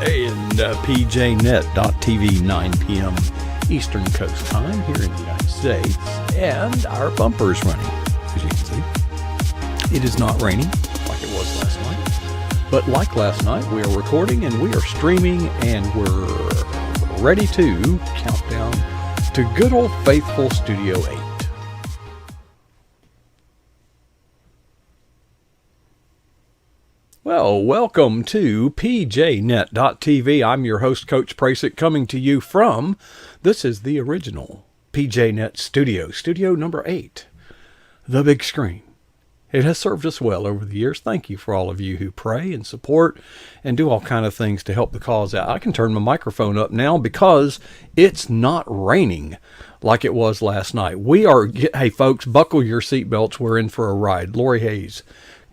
and pjnet.tv, 9 p.m. Eastern Coast time here in the United States. And our bumper is running, as you can see. It is not raining like it was last night. But like last night, we are recording and we are streaming and we're ready to count down to good old faithful Studio 8. Well, welcome to pjnet.tv. I'm your host, Coach Prasick, coming to you from, this is the original PJNet studio, studio number 8, the big screen. It has served us well over the years. Thank you for all of you who pray and support and do all kind of things to help the cause out. I can turn my microphone up now because it's not raining like it was last night. Hey folks, buckle your seatbelts. We're in for a ride. Lori Hayes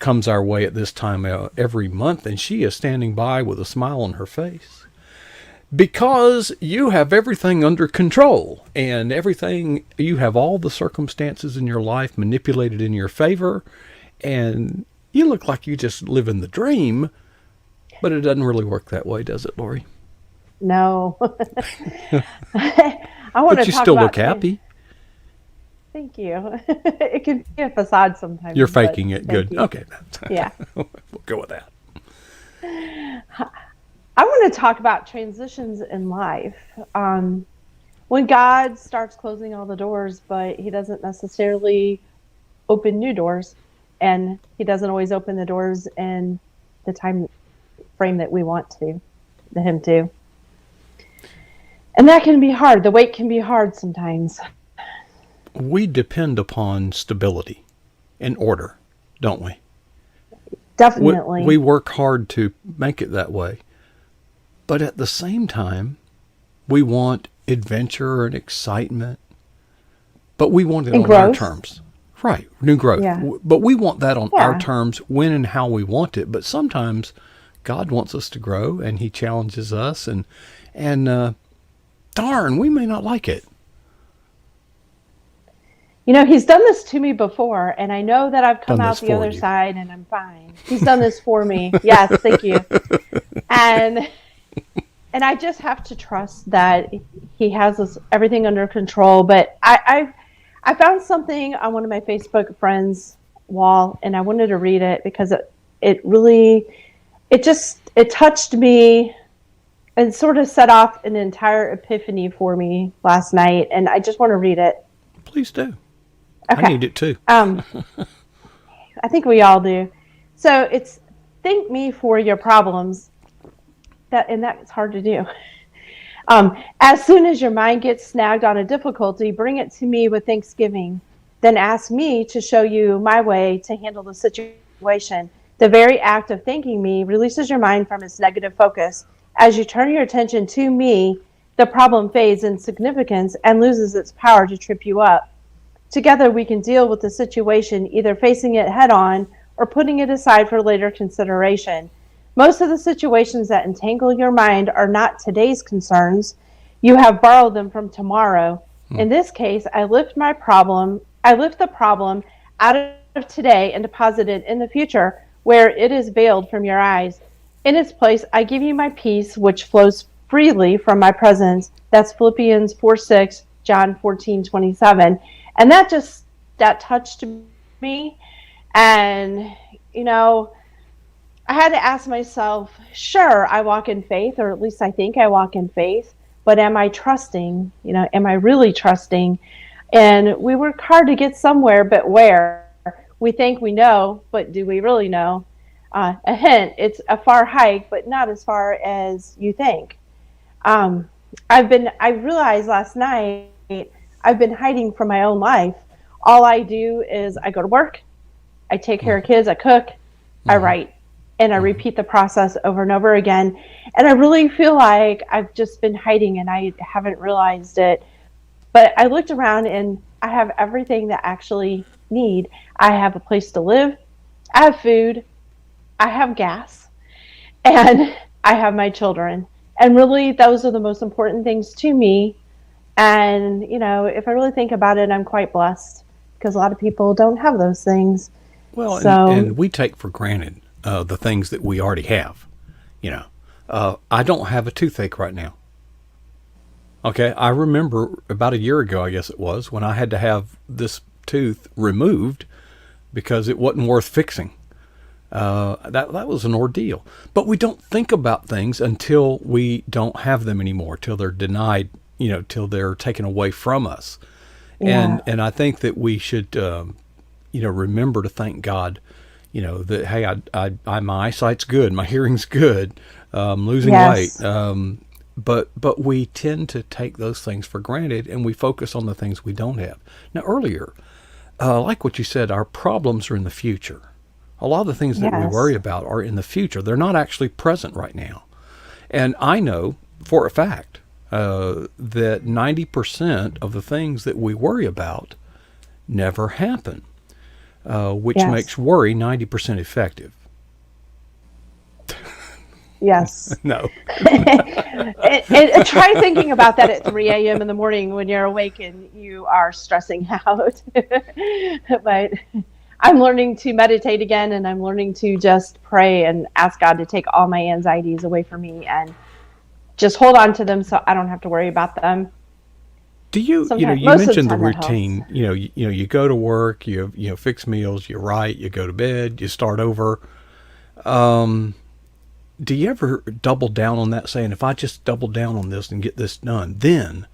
comes our way at this time every month, and she is standing by with a smile on her face because you have everything under control and you have all the circumstances in your life manipulated in your favor, and you look like you just live in the dream, but it doesn't really work that way, does it, Lori? No. But you still look happy. Thank you. It can be a facade sometimes. You're faking it. Good. You. Okay. Yeah. We'll go with that. I want to talk about transitions in life. When God starts closing all the doors, but he doesn't necessarily open new doors, and he doesn't always open the doors in the time frame that we want him to. And that can be hard. The wait can be hard sometimes. We depend upon stability and order, don't we? Definitely. We work hard to make it that way. But at the same time, we want adventure and excitement. But we want it on our terms. Right, new growth. Yeah. But we want that on our terms, when and how we want it. But sometimes God wants us to grow, and he challenges us. And darn, we may not like it. You know, he's done this to me before, and I know that I've come out the other side and I'm fine. He's done this for me. Yes, thank you. And I just have to trust that he has everything under control. But I found something on one of my Facebook friends' wall, and I wanted to read it because it touched me and sort of set off an entire epiphany for me last night. And I just want to read it. Please do. Okay. I need it too. I think we all do. So it's thank me for your problems. That's hard to do. As soon as your mind gets snagged on a difficulty, bring it to me with thanksgiving. Then ask me to show you my way to handle the situation. The very act of thanking me releases your mind from its negative focus. As you turn your attention to me, the problem fades in significance and loses its power to trip you up. Together we can deal with the situation, either facing it head on or putting it aside for later consideration. Most of the situations that entangle your mind are not today's concerns. You have borrowed them from tomorrow. In this case, I lift the problem out of today and deposit it in the future where it is veiled from your eyes. In its place, I give you my peace, which flows freely from my presence. That's Philippians 4:6, John 14:27. And that touched me. And, you know, I had to ask myself, sure, I walk in faith, or at least I think I walk in faith, but am I trusting? You know, am I really trusting? And we work hard to get somewhere, but where? We think we know, but do we really know? A hint, it's a far hike, but not as far as you think. I realized last night, I've been hiding from my own life. All I do is I go to work, I take care of kids, I cook, I write, and I repeat the process over and over again. And I really feel like I've just been hiding and I haven't realized it. But I looked around and I have everything that I actually need. I have a place to live, I have food, I have gas, and I have my children. And really, those are the most important things to me. And, you know, if I really think about it, I'm quite blessed because a lot of people don't have those things. Well, so, and we take for granted the things that we already have, you know, I don't have a toothache right now. Okay, I remember about a year ago, I guess it was, when I had to have this tooth removed because it wasn't worth fixing. That was an ordeal. But we don't think about things until we don't have them anymore, till they're denied, till they're taken away from us. Yeah. And I think that we should, remember to thank God, that hey, my eyesight's good, my hearing's good, I'm losing Yes. weight. But we tend to take those things for granted, and we focus on the things we don't have. Now, earlier, like what you said, our problems are in the future. A lot of the things that we Yes. worry about are in the future. They're not actually present right now. And I know for a fact that 90% of the things that we worry about never happen, which Yes. makes worry 90% effective. Yes. No. And try thinking about that at 3 a.m. in the morning when you're awake and you are stressing out. But I'm learning to meditate again, and I'm learning to just pray and ask God to take all my anxieties away from me and just hold on to them so I don't have to worry about them. Do you, Sometimes, you most of the mentioned the time that helps. routine, you go to work, you fix meals, you write, you go to bed, you start over. Do you ever double down on that, saying, if I just double down on this and get this done, then,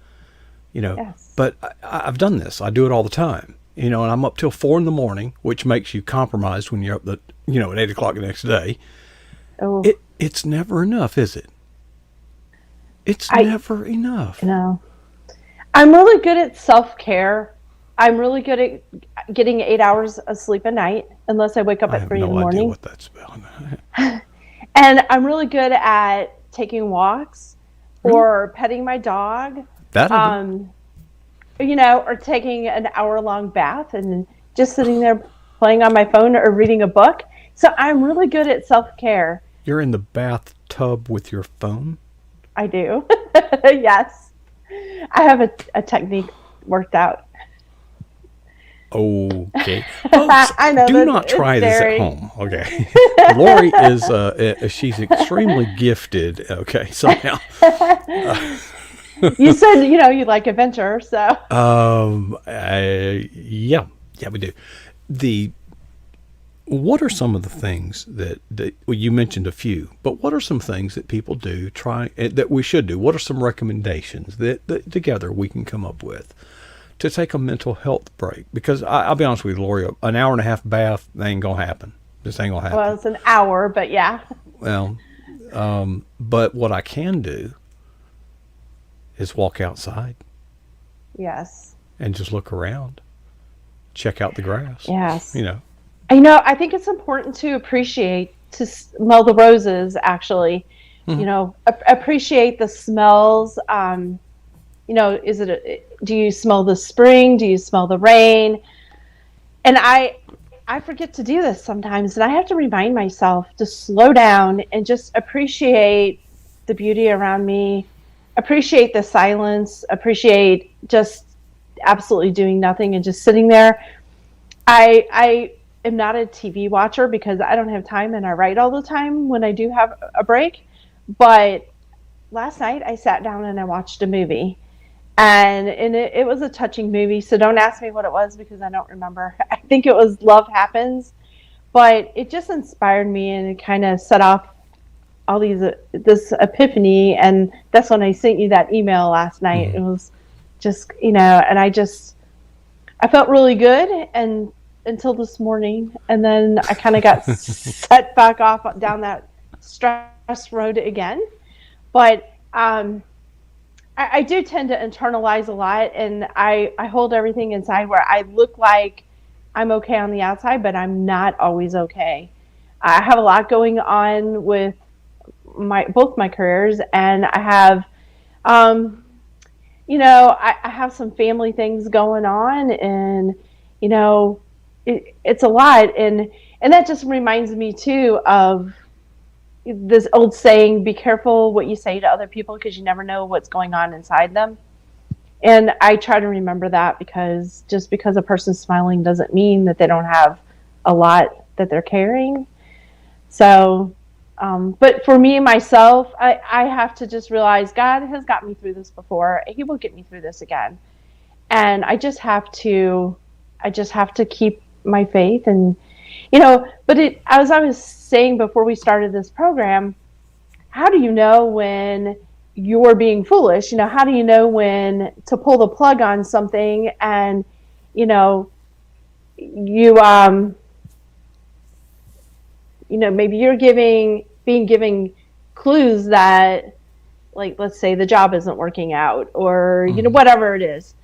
Yes. but I've done this. I do it all the time, and I'm up till 4 a.m, which makes you compromised when you're up at 8 o'clock the next day. Oh, It's never enough, is it? It's I- never enough. no. I'm really good at self-care. I'm really good at getting 8 hours of sleep a night, unless I wake up I at have 3 in the no idea morning. what that's about. And I'm really good at taking walks or petting my dog, That I do. or taking an hour-long bath and just sitting there playing on my phone or reading a book. So I'm really good at self-care. You're in the bathtub with your phone? I do. Yes. I have a technique worked out. Okay. Folks, I know do that not it's try this at very- home. Okay. Lori is, she's extremely gifted. Okay. So now, You said, you like adventure, so. yeah, we do. What are some of the things that well, you mentioned a few, but what are some things that people do that we should do? What are some recommendations that together we can come up with to take a mental health break? Because I'll be honest with you, Lori, an hour and a half bath, that ain't gonna happen. This ain't gonna happen. Well, it's an hour, but yeah. Well, but what I can do is walk outside Yes. and just look around, check out the grass. Yes. I think it's important to appreciate, to smell the roses, actually. Appreciate the smells. Do you smell the spring? Do you smell the rain? And I forget to do this sometimes, and I have to remind myself to slow down and just appreciate the beauty around me, appreciate the silence, appreciate just absolutely doing nothing and just sitting there. I am not a TV watcher because I don't have time, and I write all the time when I do have a break. But last night I sat down and I watched a movie, and it was a touching movie. So don't ask me what it was because I don't remember. I think it was Love Happens, but it just inspired me, and it kind of set off all this epiphany. And that's when I sent you that email last night. Mm-hmm. It was just, and I felt really good and until this morning, and then I kind of got set back off down that stress road again. But I do tend to internalize a lot, and I hold everything inside where I look like I'm okay on the outside, but I'm not always okay. I have a lot going on with both my careers, and I have I have some family things going on, and it's a lot, and that just reminds me too of this old saying, be careful what you say to other people because you never know what's going on inside them. And I try to remember that, because just because a person's smiling doesn't mean that they don't have a lot that they're carrying. So But for me, myself, I have to just realize God has got me through this before. He will get me through this again. And I just have to keep my faith. And, but as I was saying before we started this program, how do you know when you're being foolish? How do you know when to pull the plug on something and, you, maybe you're being given clues that, like, let's say the job isn't working out, or whatever it is,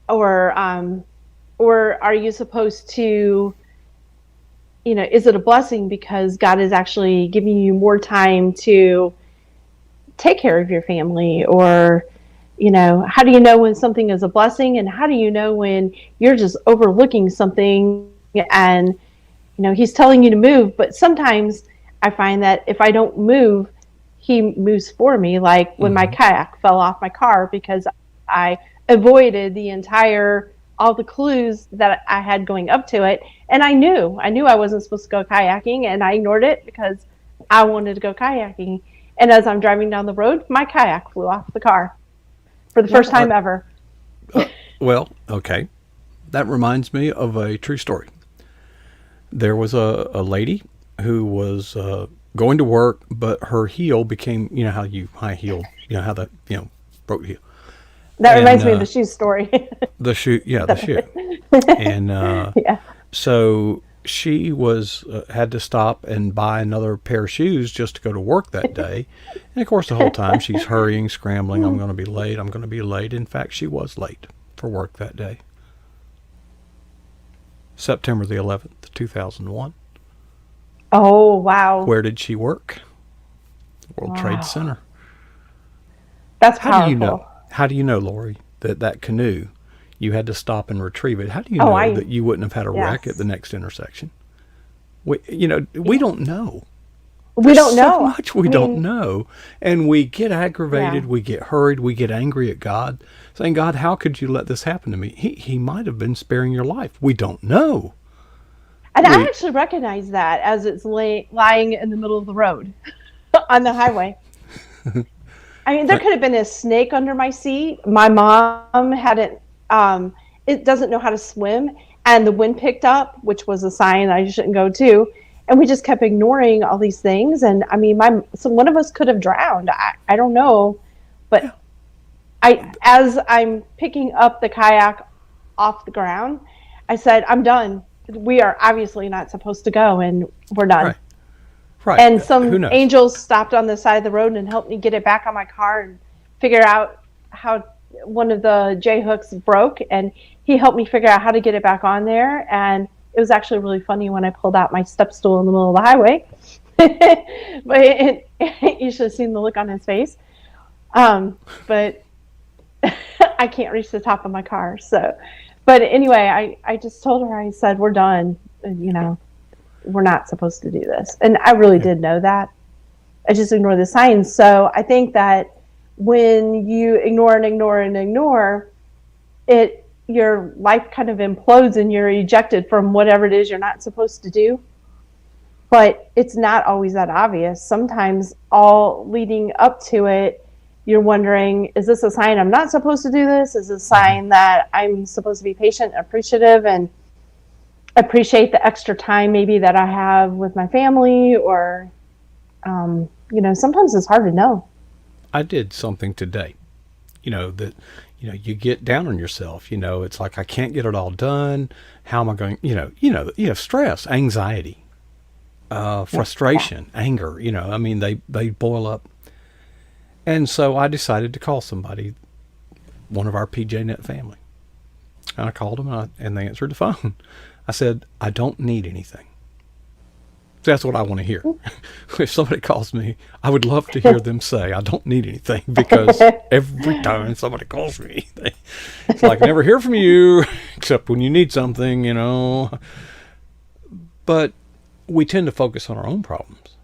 or are you supposed to, is it a blessing because God is actually giving you more time to take care of your family? Or how do you know when something is a blessing, and how do you know when you're just overlooking something and he's telling you to move? But sometimes I find that if I don't move, he moves for me. Like when my kayak fell off my car because I avoided all the clues that I had going up to it. And I knew I wasn't supposed to go kayaking, and I ignored it because I wanted to go kayaking. And as I'm driving down the road, my kayak flew off the car for the first time ever. Well, okay. That reminds me of a true story. There was a lady who was going to work, but her heel became, how you high heel, how that, broke the heel. That reminds me of the shoe story. The shoe. And yeah. So she had to stop and buy another pair of shoes just to go to work that day. And of course, the whole time she's hurrying, scrambling. I'm going to be late. I'm going to be late. In fact, she was late for work that day. September the 11th, 2001. Oh, wow. Where did she work? World Trade Center. That's powerful. How do you know, Lori, that canoe, you had to stop and retrieve it? How do you know that you wouldn't have had a wreck at the next intersection? We don't know. We don't know. So much we don't know. And we get aggravated, we get hurried, we get angry at God, saying, God, how could you let this happen to me? He might have been sparing your life. We don't know. And I actually recognize that as it's lying in the middle of the road on the highway. I mean, there could have been a snake under my seat. My mom doesn't know how to swim, and the wind picked up, which was a sign I shouldn't go to. And we just kept ignoring all these things. And I mean, one of us could have drowned. I don't know, but as I'm picking up the kayak off the ground, I said, I'm done. We are obviously not supposed to go, and we're done. Right. And some angels stopped on the side of the road and helped me get it back on my car and figure out how one of the J hooks broke, and he helped me figure out how to get it back on there. And it was actually really funny when I pulled out my step stool in the middle of the highway. But you should have seen the look on his face. But I can't reach the top of my car. So, but anyway, I just told her, I said, we're done. We're not supposed to do this. And I really did know that. I just ignored the signs. So I think that when you ignore and ignore and ignore, your life kind of implodes and you're ejected from whatever it is you're not supposed to do. But it's not always that obvious. Sometimes all leading up to it, you're wondering, is this a sign I'm not supposed to do this? Is this a sign that I'm supposed to be patient, appreciative, and appreciate the extra time maybe that I have with my family? Or, sometimes it's hard to know. I did something today, you get down on yourself, it's like, I can't get it all done. How am I going, you have stress, anxiety, frustration, anger, they boil up. And so I decided to call somebody, one of our PJNet family. And I called them and they answered the phone. I said, I don't need anything. So that's what I want to hear. If somebody calls me, I would love to hear them say, I don't need anything, because every time somebody calls me, it's like, I never hear from you except when you need something, But we tend to focus on our own problems.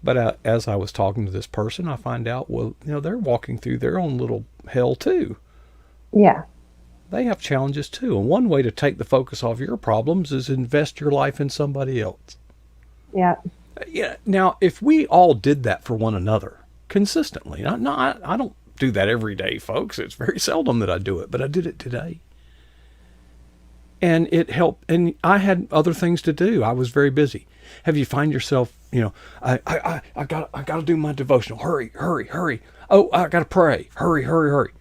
But as I was talking to this person, I find out, they're walking through their own little hell too. Yeah. They have challenges too. And one way to take the focus off your problems is invest your life in somebody else. Yeah. Yeah. Now, if we all did that for one another consistently, I don't do that every day, folks. It's very seldom that I do it, but I did it today. And it helped. And I had other things to do. I was very busy. Have you find yourself, I got to do my devotional. Hurry, hurry, hurry. Oh, I got to pray. Hurry, hurry, hurry.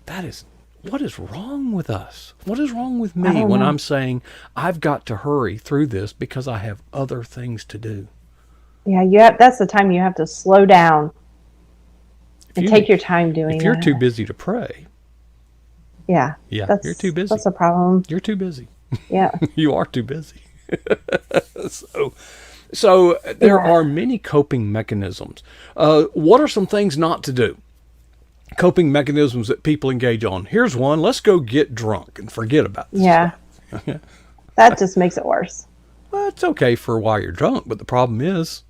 That is, what is wrong with us? What is wrong with me when I'm saying I've got to hurry through this because I have other things to do? Yeah, that's the time you have to slow down and take your time doing it. If you're too busy to pray. Yeah, you're too busy. That's a problem. You're too busy. Yeah. You are too busy. So there are many coping mechanisms. What are some things not to do? Coping mechanisms that people engage on. Here's one. Let's go get drunk and forget about this. Yeah. That just makes it worse. Well, it's okay for a while you're drunk, but the problem is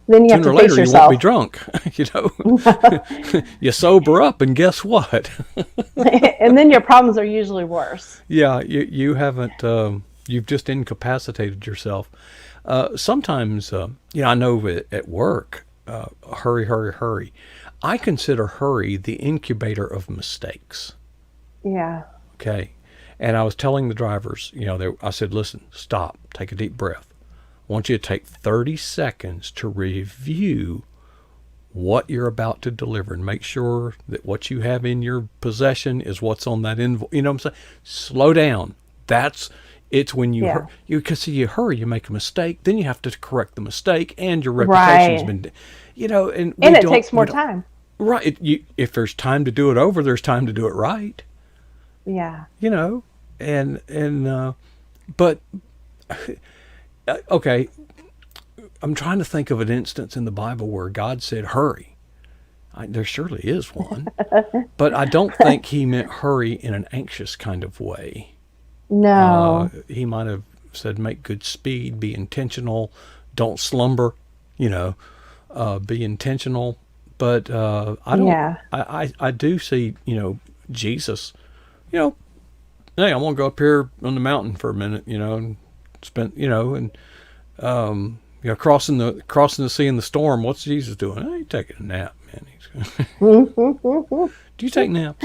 then you have sooner to or face later yourself. You won't be drunk. You sober up and guess what? And then your problems are usually worse. Yeah, you haven't, you've just incapacitated yourself. Sometimes, I know at work, hurry, hurry, hurry. I consider hurry the incubator of mistakes. Yeah. Okay. And I was telling the drivers, I said, listen, stop, take a deep breath. I want you to take 30 seconds to review what you're about to deliver and make sure that what you have in your possession is what's on that invoice. You know what I'm saying? Slow down. It's when you hurry, you make a mistake, then you have to correct the mistake, and your reputation's been, and it takes more time. Right. If there's time to do it over, there's time to do it right. Yeah. But okay, I'm trying to think of an instance in the Bible where God said, hurry. There surely is one, but I don't think he meant hurry in an anxious kind of way. No. He might have said, make good speed, be intentional, don't slumber, be intentional. But I don't. Yeah. I do see, Jesus. Hey, I'm gonna go up here on the mountain for a minute, and spend, crossing the sea in the storm. What's Jesus doing? Hey, he's taking a nap, man. Do you take naps?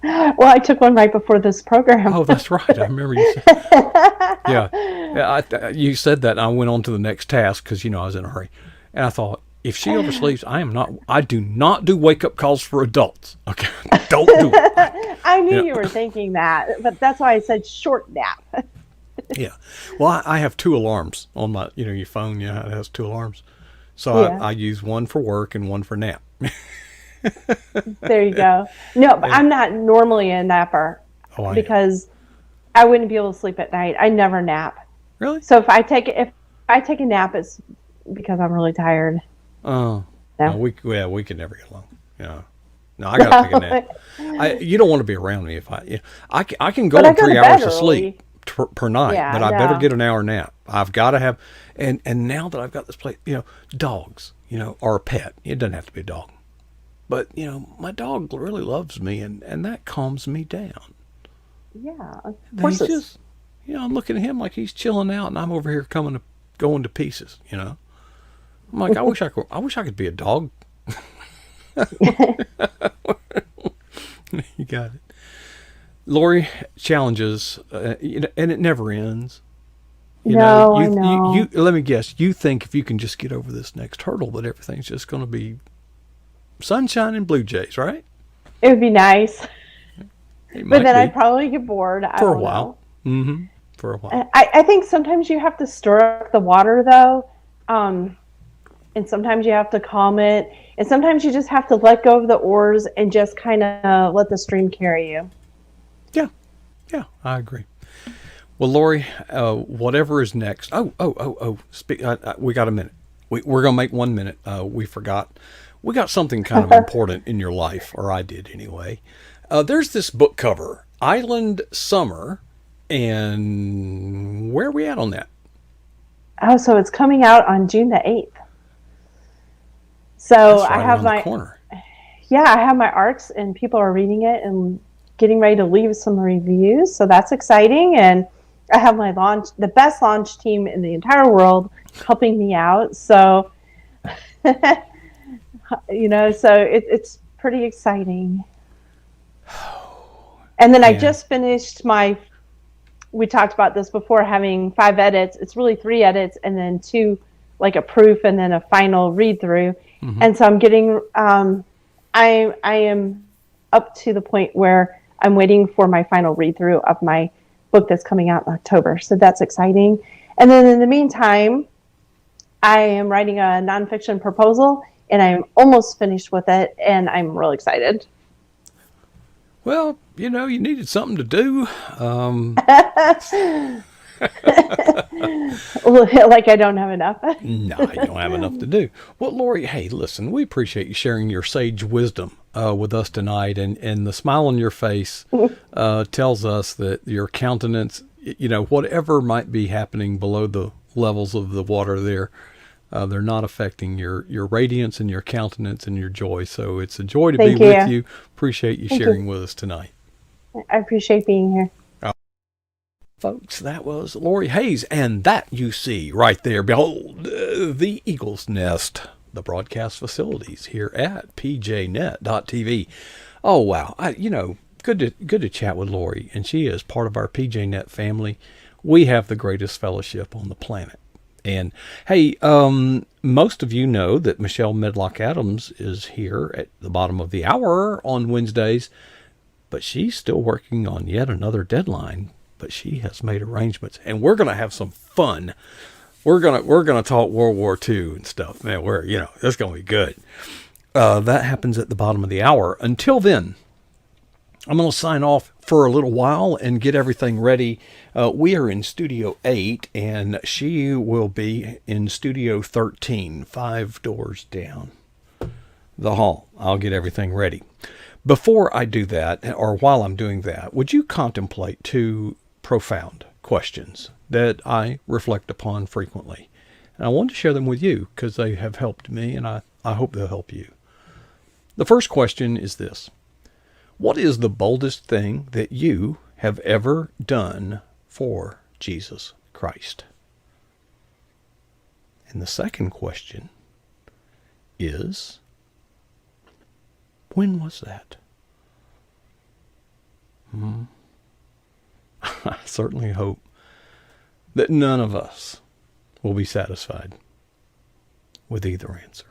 Well, I took one right before this program. Oh, that's right. I remember you said. Yeah. You said that, and I went on to the next task because I was in a hurry, and I thought, if she oversleeps, I do not do wake-up calls for adults. Okay, don't do it. I knew you were thinking that, but that's why I said short nap. Yeah. Well, I have 2 alarms on my, your phone, it has 2 alarms. So I use one for work and one for nap. There you go. No, but I'm not normally a napper because I wouldn't be able to sleep at night. I never nap. Really? So if I take a nap, it's because I'm really tired. Oh, no. We can never get along. No, I gotta take a nap. You don't want to be around me if I can go on 3 hours of sleep per night, but I better get an hour nap. I've got to have, and now that I've got this place, dogs, are a pet. It doesn't have to be a dog, but my dog really loves me, and that calms me down. Yeah, he's just, I'm looking at him like he's chilling out, and I'm over here going to pieces. I'm like, I wish I could be a dog. You got it. Lori, challenges, and it never ends. I know. Let me guess. You think if you can just get over this next hurdle, that everything's just going to be sunshine and blue jays, right? It would be nice. But then I'd probably get bored. For a while. Mm-hmm. For a while. I think sometimes you have to stir up the water, though. And sometimes you have to calm it. And sometimes you just have to let go of the oars and just kind of let the stream carry you. Yeah, I agree. Well, Lori, whatever is next. We got a minute. We're going to make 1 minute. We forgot. We got something kind of important in your life, or I did anyway. There's this book cover, Island Summer. And where are we at on that? Oh, so it's coming out on June the 8th. So I have my corner. Yeah, I have my arcs, and people are reading it and getting ready to leave some reviews. So that's exciting, and I have the best launch team in the entire world helping me out. So, so it's pretty exciting. And then I just finished we talked about this before, having 5 edits. It's really 3 edits and then 2, like a proof and then a final read through. Mm-hmm. And so I'm getting, I am up to the point where I'm waiting for my final read through of my book that's coming out in October. So that's exciting. And then in the meantime, I am writing a nonfiction proposal and I'm almost finished with it. And I'm real excited. Well, you needed something to do. Like I don't have enough. No, you don't have enough to do. Well, Lori, hey, listen, we appreciate you sharing your sage wisdom with us tonight. And the smile on your face tells us that your countenance, whatever might be happening below the levels of the water there, they're not affecting your radiance and your countenance and your joy. So it's a joy to be with you. Appreciate you sharing with us tonight. I appreciate being here. Folks, that was Lori Hayes, and that you see right there, behold, the Eagle's Nest, the broadcast facilities here at pjnet.tv. Oh, wow. Good to chat with Lori, and she is part of our PJNet family. We have the greatest fellowship on the planet. And, hey, most of you know that Michelle Medlock Adams is here at the bottom of the hour on Wednesdays, but she's still working on yet another deadline. But she has made arrangements, and we're going to have some fun. We're gonna talk World War II and stuff. Man, it's going to be good. That happens at the bottom of the hour. Until then, I'm going to sign off for a little while and get everything ready. We are in Studio 8, and she will be in Studio 13, 5 doors down the hall. I'll get everything ready. Before I do that, or while I'm doing that, would you contemplate 2 profound questions that I reflect upon frequently? And I want to share them with you because they have helped me, and I hope they'll help you. The first question is this: what is the boldest thing that you have ever done for Jesus Christ? And the second question is, when was that? I certainly hope that none of us will be satisfied with either answer.